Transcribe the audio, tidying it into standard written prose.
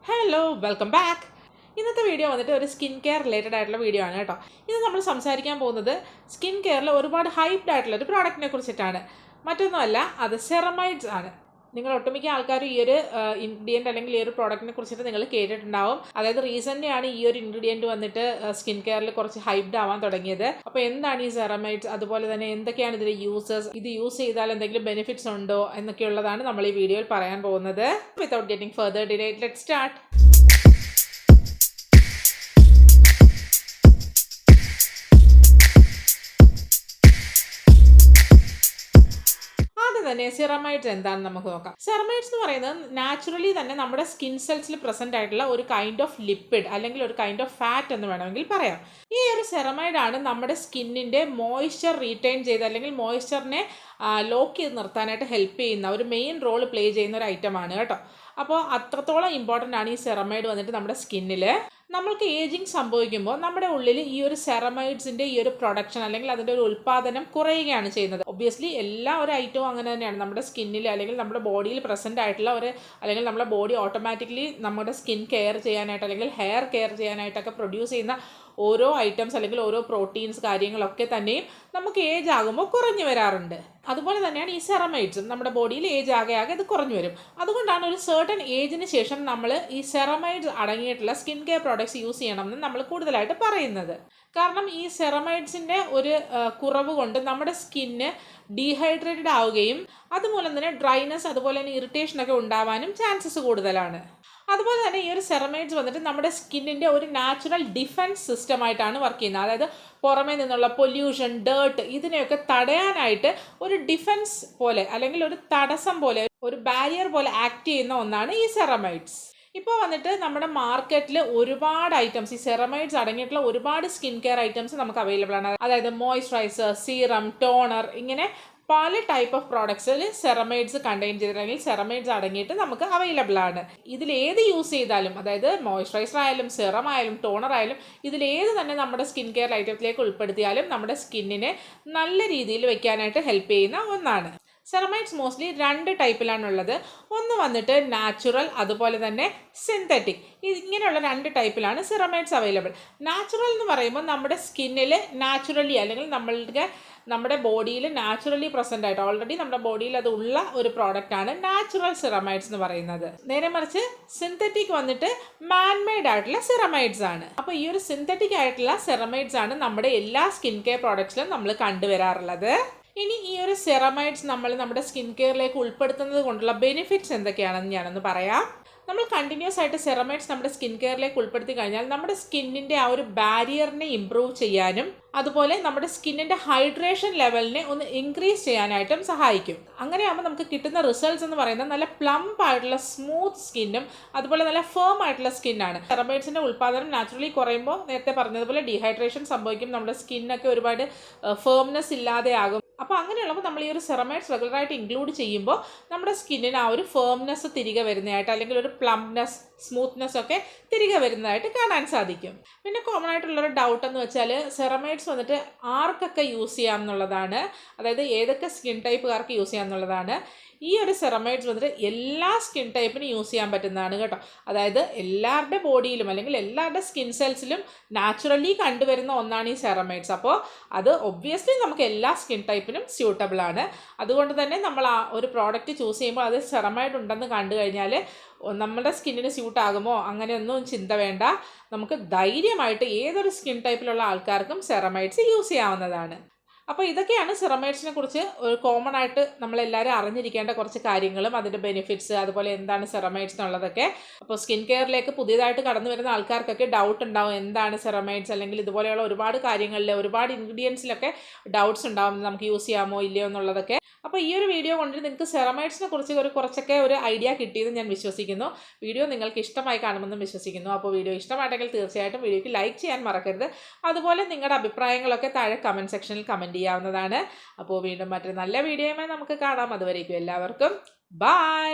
Hello welcome back. ഇന്നത്തെ video വന്നിട്ട് ഒരു സ്കിൻ കെയർ റിലേറ്റഡ് ആയിട്ടുള്ള വീഡിയോ ആണ് കേട്ടോ. ഇന്ന് നമ്മൾ സംസാരിക്കാൻ പോകുന്നത് സ്കിൻ കെയറിൽ ഒരുപാട് ഹൈപ്ഡ് ആയിട്ടുള്ള ഒരു പ്രോഡക്റ്റിനെ കുറിച്ചിട്ടാണ്. മറ്റൊന്നുമല്ല, അത് സെറമൈഡ്സ് ആണ്. നിങ്ങൾ ഒട്ടുമിക്ക ആൾക്കാരും ഈ ഒരു ഇൻഗ്രീഡിയൻറ്റ് അല്ലെങ്കിൽ ഈ ഒരു പ്രോഡക്റ്റിനെ കുറിച്ചിട്ട് നിങ്ങൾ കേട്ടിട്ടുണ്ടാവും. അതായത് റീസെൻ്റ് ആണ് ഈ ഒരു ഇൻഗ്രീഡിയൻറ്റ് വന്നിട്ട് സ്കിൻ കെയറിൽ കുറച്ച് ഹൈപ്ഡ് ആവാൻ തുടങ്ങിയത്. അപ്പോൾ എന്താണ് ഈ സെറമൈഡ്സ്, അതുപോലെ തന്നെ എന്തൊക്കെയാണ് ഇതിൻ്റെ യൂസേഴ്സ്, ഇത് യൂസ് ചെയ്താൽ എന്തെങ്കിലും ബെനിഫിറ്റ്സ് ഉണ്ടോ എന്നൊക്കെയുള്ളതാണ് നമ്മൾ ഈ വീഡിയോയിൽ പറയാൻ പോകുന്നത്. Without getting further delay, let's start. തന്നെ സെറമൈഡ്സ് എന്താണെന്ന് നമുക്ക് നോക്കാം. സെറമൈഡ്സ് എന്ന് പറയുന്നത് നാച്ചുറലി തന്നെ നമ്മുടെ സ്കിൻ സെൽസിൽ പ്രസന്റ് ആയിട്ടുള്ള ഒരു കൈൻഡ് ഓഫ് ലിപ്പിഡ് അല്ലെങ്കിൽ ഒരു കൈൻഡ് ഓഫ് ഫാറ്റ് എന്ന് വേണമെങ്കിൽ പറയാം. ഈ ഒരു സെറമൈഡ് ആണ് നമ്മുടെ സ്കിന്നിന്റെ മോയ്സ്ചർ റീറ്റെയിൻ ചെയ്ത് അല്ലെങ്കിൽ മോയ്സ്ചറിനെ ലോക്ക് ചെയ്ത് നിർത്താനായിട്ട് ഹെൽപ്പ് ചെയ്യുന്ന ഒരു മെയിൻ റോൾ പ്ലേ ചെയ്യുന്ന ഒരു ഐറ്റമാണ് കേട്ടോ. അപ്പോൾ അത്രത്തോളം ഇമ്പോർട്ടൻ്റ് ആണ് ഈ സെറമൈഡ് വന്നിട്ട് നമ്മുടെ സ്കിന്നിൽ. നമ്മൾക്ക് ഏജിങ് സംഭവിക്കുമ്പോൾ നമ്മുടെ ഉള്ളിൽ ഈ ഒരു സെറമൈഡ്സിൻ്റെ ഈ ഒരു പ്രൊഡക്ഷൻ അല്ലെങ്കിൽ അതിൻ്റെ ഒരു ഉൽപ്പാദനം കുറയുകയാണ് ചെയ്യുന്നത്. ഒബ്വിയസ്ലി എല്ലാ ഒരു ഐറ്റവും അങ്ങനെ തന്നെയാണ്. നമ്മുടെ സ്കിന്നിൽ അല്ലെങ്കിൽ നമ്മുടെ ബോഡിയിൽ പ്രസൻ്റ് ആയിട്ടുള്ള അല്ലെങ്കിൽ നമ്മുടെ ബോഡി ഓട്ടോമാറ്റിക്കലി നമ്മുടെ സ്കിൻ കെയർ ചെയ്യാനായിട്ട് അല്ലെങ്കിൽ ഹെയർ കെയർ ചെയ്യാനായിട്ടൊക്കെ പ്രൊഡ്യൂസ് ചെയ്യുന്ന ഓരോ ഐറ്റംസ് അല്ലെങ്കിൽ ഓരോ പ്രോട്ടീൻസ് കാര്യങ്ങളൊക്കെ തന്നെയും നമുക്ക് ഏജ് ആകുമ്പോൾ കുറഞ്ഞു വരാറുണ്ട്. അതുപോലെ തന്നെയാണ് ഈ സെറമൈഡ്സും നമ്മുടെ ബോഡിയിൽ ഏജ് ആകെ ഇത് കുറഞ്ഞു വരും. അതുകൊണ്ടാണ് ഒരു സർട്ടൻ ഏജിന് ശേഷം നമ്മൾ ഈ സെറമൈഡ്സ് അടങ്ങിയിട്ടുള്ള സ്കിൻ കെയർ പ്രോഡക്ട്സ് യൂസ് ചെയ്യണമെന്ന് നമ്മൾ കൂടുതലായിട്ട് പറയുന്നത്. കാരണം ഈ സെറമൈഡ്സിൻ്റെ ഒരു കുറവ് കൊണ്ട് നമ്മുടെ സ്കിന്ന് ഡീഹൈഡ്രേറ്റഡ് ആവുകയും അതുമൂലം തന്നെ ഡ്രൈനെസ് അതുപോലെ തന്നെ ഇറിറ്റേഷനൊക്കെ ഉണ്ടാവാനും ചാൻസസ് കൂടുതലാണ്. അതുപോലെ തന്നെ ഈ ഒരു സെറമൈഡ്സ് വന്നിട്ട് നമ്മുടെ സ്കിന്നിൻ്റെ ഒരു നാച്ചുറൽ ഡിഫെൻസ് സിസ്റ്റമായിട്ടാണ് വർക്ക് ചെയ്യുന്നത്. അതായത് പുറമേ നിന്നുള്ള പൊല്യൂഷൻ, ഡേർട്ട് ഇതിനെയൊക്കെ തടയാനായിട്ട് ഒരു ഡിഫെൻസ് പോലെ അല്ലെങ്കിൽ ഒരു തടസ്സം പോലെ, ഒരു ബാരിയർ പോലെ ആക്ട് ചെയ്യുന്ന ഒന്നാണ് ഈ സെറമൈഡ്സ്. ഇപ്പോൾ വന്നിട്ട് നമ്മുടെ മാർക്കറ്റിൽ ഒരുപാട് ഐറ്റംസ്, ഈ സെറമൈഡ്സ് അടങ്ങിയിട്ടുള്ള ഒരുപാട് സ്കിൻ കെയർ ഐറ്റംസ് നമുക്ക് അവൈലബിൾ ആണ്. അതായത് മോയ്സ്ചറൈസർ, സീറം, ടോണർ, ഇങ്ങനെ പല ടൈപ്പ് ഓഫ് പ്രോഡക്ട്സിൽ സെറമൈഡ്സ് കണ്ടെയ്ൻ ചെയ്തിട്ടുണ്ടെങ്കിൽ സെറമൈഡ്സ് അടങ്ങിയിട്ട് നമുക്ക് അവൈലബിൾ ആണ്. ഇതിലേത് യൂസ് ചെയ്താലും, അതായത് മോയ്സ്ചറൈസർ ആയാലും സെറം ആയാലും ടോണർ ആയാലും, ഇതിലേത് തന്നെ നമ്മുടെ സ്കിൻ കെയർ ഐറ്റത്തിലേക്ക് ഉൾപ്പെടുത്തിയാലും നമ്മുടെ സ്കിന്നിനെ നല്ല രീതിയിൽ വെക്കാനായിട്ട് ഹെൽപ്പ് ചെയ്യുന്ന ഒന്നാണ്. സെറമൈഡ്സ് മോസ്റ്റ്ലി രണ്ട് ടൈപ്പിലാണുള്ളത്. ഒന്ന് വന്നിട്ട് നാച്ചുറൽ, അതുപോലെ തന്നെ സിന്തറ്റിക്. ഇങ്ങനെയുള്ള രണ്ട് ടൈപ്പിലാണ് സെറമൈഡ്സ് അവൈലബിൾ. നാച്ചുറൽ എന്ന് പറയുമ്പോൾ നമ്മുടെ സ്കിന്നിൽ നാച്ചുറലി അല്ലെങ്കിൽ നമ്മുടെ ബോഡിയിൽ നാച്ചുറലി പ്രസൻ്റ് ആയിട്ട് ഓൾറെഡി നമ്മുടെ ബോഡിയിൽ അത് ഉള്ള ഒരു പ്രോഡക്റ്റാണ് നാച്ചുറൽ സെറമൈഡ്സ് എന്ന് പറയുന്നത്. നേരെ മറിച്ച് സിന്തറ്റിക് വന്നിട്ട് മാൻമെയ്ഡ് ആയിട്ടുള്ള സെറമൈഡ്സ് ആണ്. അപ്പോൾ ഈ ഒരു സിന്തറ്റിക് ആയിട്ടുള്ള സെറമൈഡ്സ് ആണ് നമ്മുടെ എല്ലാ സ്കിൻ കെയർ പ്രോഡക്ട്സിലും നമ്മൾ കണ്ടുവരാറുള്ളത്. ഇനി ഈ ഒരു സെറമൈഡ്സ് നമ്മൾ നമ്മുടെ സ്കിൻ കെയറിലേക്ക് ഉൾപ്പെടുത്തുന്നത് കൊണ്ടുള്ള ബെനിഫിറ്റ്സ് എന്തൊക്കെയാണെന്ന് ഞാനൊന്ന് പറയാം. നമ്മൾ കണ്ടിന്യൂസ് ആയിട്ട് സെറമൈഡ്സ് നമ്മുടെ സ്കിൻ കെയറിലേക്ക് ഉൾപ്പെടുത്തി കഴിഞ്ഞാൽ നമ്മുടെ സ്കിന്നിൻ്റെ ആ ഒരു ബാരിയറിനെ ഇമ്പ്രൂവ് ചെയ്യാനും അതുപോലെ നമ്മുടെ സ്കിന്നിൻ്റെ ഹൈഡ്രേഷൻ ലെവലിനെ ഒന്ന് ഇൻക്രീസ് ചെയ്യാനായിട്ടും സഹായിക്കും. അങ്ങനെയാകുമ്പോൾ നമുക്ക് കിട്ടുന്ന റിസൾട്ട്സ് എന്ന് പറയുന്നത് നല്ല പ്ലംപ് ആയിട്ടുള്ള സ്മൂത്ത് സ്കിന്നും അതുപോലെ നല്ല ഫേം ആയിട്ടുള്ള സ്കിന്നാണ്. സെറമൈഡ്സിൻ്റെ ഉൽപ്പാദനം നാച്ചുറലി കുറയുമ്പോൾ നേരത്തെ പറഞ്ഞതുപോലെ ഡീഹൈഡ്രേഷൻ സംഭവിക്കും, നമ്മുടെ സ്കിന്നൊക്കെ ഒരുപാട് ഫേംനെസ് ഇല്ലാതെ ആകും. അപ്പോൾ അങ്ങനെയുള്ളപ്പോൾ നമ്മൾ ഈ ഒരു സെറമൈഡ്സ് റെഗുലറായിട്ട് ഇൻക്ലൂഡ് ചെയ്യുമ്പോൾ നമ്മുടെ സ്കിന്നിന് ആ ഒരു ഫേംനെസ് തിരികെ വരുന്നതായിട്ട് അല്ലെങ്കിൽ ഒരു പ്ലംനെസ്, സ്മൂത്ത്നെസ് ഒക്കെ തിരികെ വരുന്നതായിട്ട് കാണാൻ സാധിക്കും. പിന്നെ കോമൺ ആയിട്ടുള്ളൊരു ഡൗട്ട് എന്ന് വെച്ചാൽ സെറമൈഡ്സ് വന്നിട്ട് ആർക്കൊക്കെ യൂസ് ചെയ്യാം എന്നുള്ളതാണ്. അതായത് ഏതൊക്കെ സ്കിൻ ടൈപ്പുകാർക്ക് യൂസ് ചെയ്യാം എന്നുള്ളതാണ്. ഈ ഒരു സെറമൈഡ്സ് വന്നിട്ട് എല്ലാ സ്കിൻ ടൈപ്പിനും യൂസ് ചെയ്യാൻ പറ്റുന്നതാണ് കേട്ടോ. അതായത് എല്ലാവരുടെ ബോഡിയിലും അല്ലെങ്കിൽ എല്ലാവരുടെ സ്കിൻ സെൽസിലും നാച്ചുറലി കണ്ടുവരുന്ന ഒന്നാണ് ഈ സെറമൈഡ്സ്. അപ്പോൾ അത് ഒബ്വിയസ്ലി നമുക്ക് എല്ലാ സ്കിൻ ടൈപ്പിനും സ്യൂട്ടബിൾ ആണ്. അതുകൊണ്ട് തന്നെ നമ്മൾ ആ ഒരു പ്രോഡക്റ്റ് ചൂസ് ചെയ്യുമ്പോൾ അത് സെറമൈഡ് ഉണ്ടെന്ന് കണ്ടു കഴിഞ്ഞാൽ നമ്മുടെ സ്കിന്നിന് സ്യൂട്ടാകുമോ അങ്ങനെയൊന്നും ചിന്ത വേണ്ട. നമുക്ക് ധൈര്യമായിട്ട് ഏതൊരു സ്കിൻ ടൈപ്പിലുള്ള ആൾക്കാർക്കും സെറമൈഡ്സ് യൂസ് ചെയ്യാവുന്നതാണ്. അപ്പോൾ ഇതൊക്കെയാണ് സെറമൈഡ്സിനെ കുറിച്ച് ഒരു കോമൺ ആയിട്ട് നമ്മളെല്ലാവരും അറിഞ്ഞിരിക്കേണ്ട കുറച്ച് കാര്യങ്ങളും അതിൻ്റെ ബെനിഫിറ്റ്സ്, അതുപോലെ എന്താണ് സെറമൈഡ്സ് എന്നുള്ളതൊക്കെ. അപ്പോൾ സ്കിൻ കെയറിലേക്ക് പുതിയതായിട്ട് കടന്നു വരുന്ന ആൾക്കാർക്കൊക്കെ ഡൗട്ട് ഉണ്ടാവും, എന്താണ് സെറമൈഡ്സ് അല്ലെങ്കിൽ ഇതുപോലെയുള്ള ഒരുപാട് കാര്യങ്ങളിൽ ഒരുപാട് ഇൻഗ്രീഡിയൻസിലൊക്കെ ഡൗട്ട്സ് ഉണ്ടാവും, നമുക്ക് യൂസ് ചെയ്യാമോ ഇല്ലയോ എന്നുള്ളതൊക്കെ. അപ്പോൾ ഈ ഒരു വീഡിയോ കൊണ്ട് നിങ്ങൾക്ക് സെറമൈഡ്സിനെ കുറിച്ച് കുറച്ചൊക്കെ ഒരു ഐഡിയ കിട്ടിയെന്ന് ഞാൻ വിശ്വസിക്കുന്നു. വീഡിയോ നിങ്ങൾക്ക് ഇഷ്ടമായി കാണുമെന്നും വിശ്വസിക്കുന്നു. അപ്പോൾ വീഡിയോ ഇഷ്ടമായിട്ടെങ്കിൽ തീർച്ചയായിട്ടും വീഡിയോയ്ക്ക് ലൈക്ക് ചെയ്യാൻ മറക്കരുത്. അതുപോലെ നിങ്ങളുടെ അഭിപ്രായങ്ങളൊക്കെ താഴെ കമൻറ്റ് സെക്ഷനിൽ കമൻറ്റ് ചെയ്യാവുന്നതാണ്. അപ്പോൾ വീണ്ടും മറ്റൊരു നല്ല വീഡിയോയുമായി നമുക്ക് കാണാം. അതുവരേക്കും എല്ലാവർക്കും ബൈ.